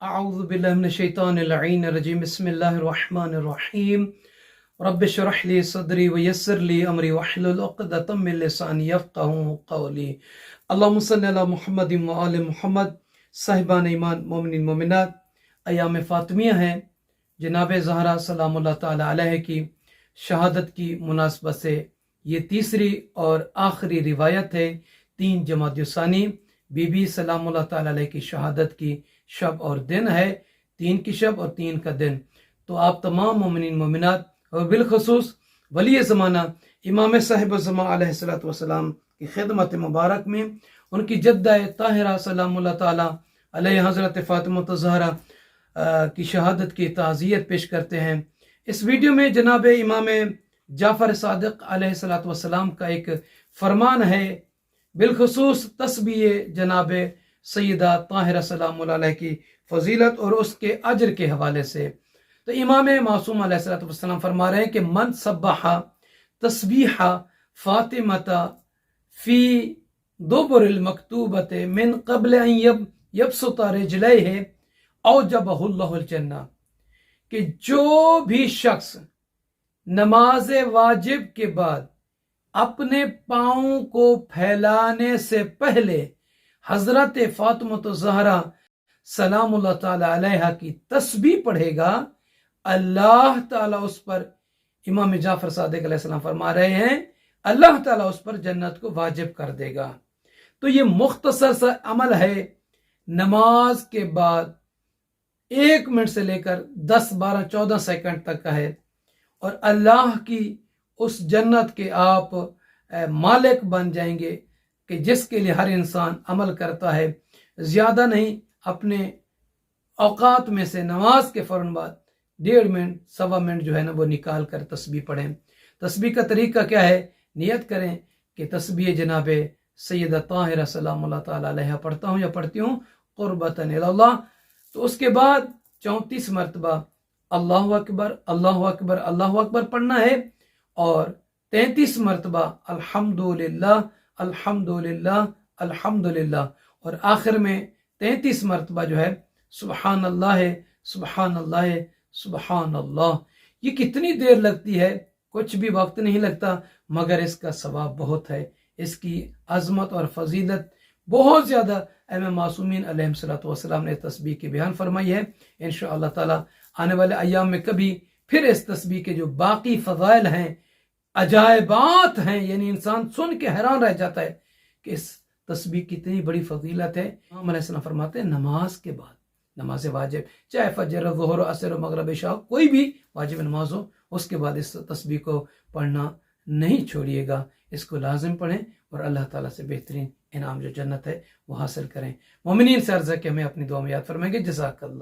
أعوذ بالله من الشيطان اللعين الرجيم بسم الله الرحمن الرحيم رب اشرح لي صدري ويسر لي أمري واحلل عقدة من لساني يفقهوا قولي اللهم صل على محمد وآل محمد صاحبان ایمان مومنین مومنات ایام فاطمیہ ہے جناب زہرا سلام اللہ تعالی علیہ کی شہادت کی مناسبت سے یہ تیسری اور آخری روایت ہے 3 جمادی الثانی بی بی سلام اللہ تعالی علیہ کی شہادت کی شب اور دن ہے 3 کی شب اور 3 کا دن. تو آپ تمام مومنین مومنات اور بالخصوص ولی زمانہ امام صاحب الزمان علیہ السلام کی خدمت مبارک میں ان کی جدہ طاہرہ سلام اللہ تعالی علیہ حضرت فاطمہ الزہرا کی شہادت کی تعزیت پیش کرتے ہیں. اس ویڈیو میں جناب امام جعفر صادق علیہ السلام کا ایک فرمان ہے، بالخصوص تسبیح جناب سیدہ طاہرہ سلام اللہ علیہ کی فضیلت اور اس کے اجر کے حوالے سے. تو امام معصوم علیہ السلام فرما رہے ہیں کہ من سبح تسبیح فاطمۃ فی دبر المکتوبۃ من قبل ان یبسط رجلیہ اوجبہ اللہ الجنہ، کہ جو بھی شخص نماز واجب کے بعد اپنے پاؤں کو پھیلانے سے پہلے حضرت فاطمہ الزہرا سلام اللہ تعالی علیہ کی تسبیح پڑھے گا، اللہ تعالیٰ اس پر، امام جعفر صادق علیہ السلام فرما رہے ہیں، اللہ تعالیٰ اس پر جنت کو واجب کر دے گا. تو یہ مختصر سا عمل ہے، نماز کے بعد 1 منٹ سے لے کر 10 12 14 سیکنڈ تک کا ہے، اور اللہ کی اس جنت کے آپ مالک بن جائیں گے کہ جس کے لیے ہر انسان عمل کرتا ہے. زیادہ نہیں، اپنے اوقات میں سے نماز کے فوراً بعد 1.5 منٹ 1.25 منٹ جو ہے نا وہ نکال کر تسبیح پڑھیں. تسبیح کا طریقہ کیا ہے؟ نیت کریں کہ تسبیح جناب سیدہ طاہرہ سلام اللہ تعالی علیہ پڑھتا ہوں یا پڑھتی ہوں قربتاً الی اللہ. تو اس کے بعد 34 مرتبہ اللہ اکبر اللہ اکبر اللہ اکبر پڑھنا ہے، اور 33 مرتبہ الحمدللہ الحمدللہ الحمدللہ، اور آخر میں 33 مرتبہ جو ہے سبحان اللہ سبحان اللہ سبحان اللہ. یہ کتنی دیر لگتی ہے؟ کچھ بھی وقت نہیں لگتا، مگر اس کا ثواب بہت ہے، اس کی عظمت اور فضیلت بہت زیادہ. امام معصومین علیہ السلام نے تسبیح کی بیان فرمائی ہے. انشاءاللہ تعالی آنے والے ایام میں کبھی پھر اس تسبیح کے جو باقی فضائل ہیں، عجائبات ہیں، یعنی انسان سن کے حیران رہ جاتا ہے کہ اس تسبیح کی اتنی بڑی فضیلت ہے. امام علیہ السلام فرماتے ہیں نماز کے بعد، نماز واجب چاہے فجر ظہر عصر و مغرب عشاء کوئی بھی واجب نماز ہو، اس کے بعد اس تسبیح کو پڑھنا نہیں چھوڑیے گا، اس کو لازم پڑھیں اور اللہ تعالیٰ سے بہترین انعام جو جنت ہے وہ حاصل کریں. مومنین سے عرض ہے کہ ہمیں اپنی دعا میں یاد فرمائیں گے. جزاک اللہ.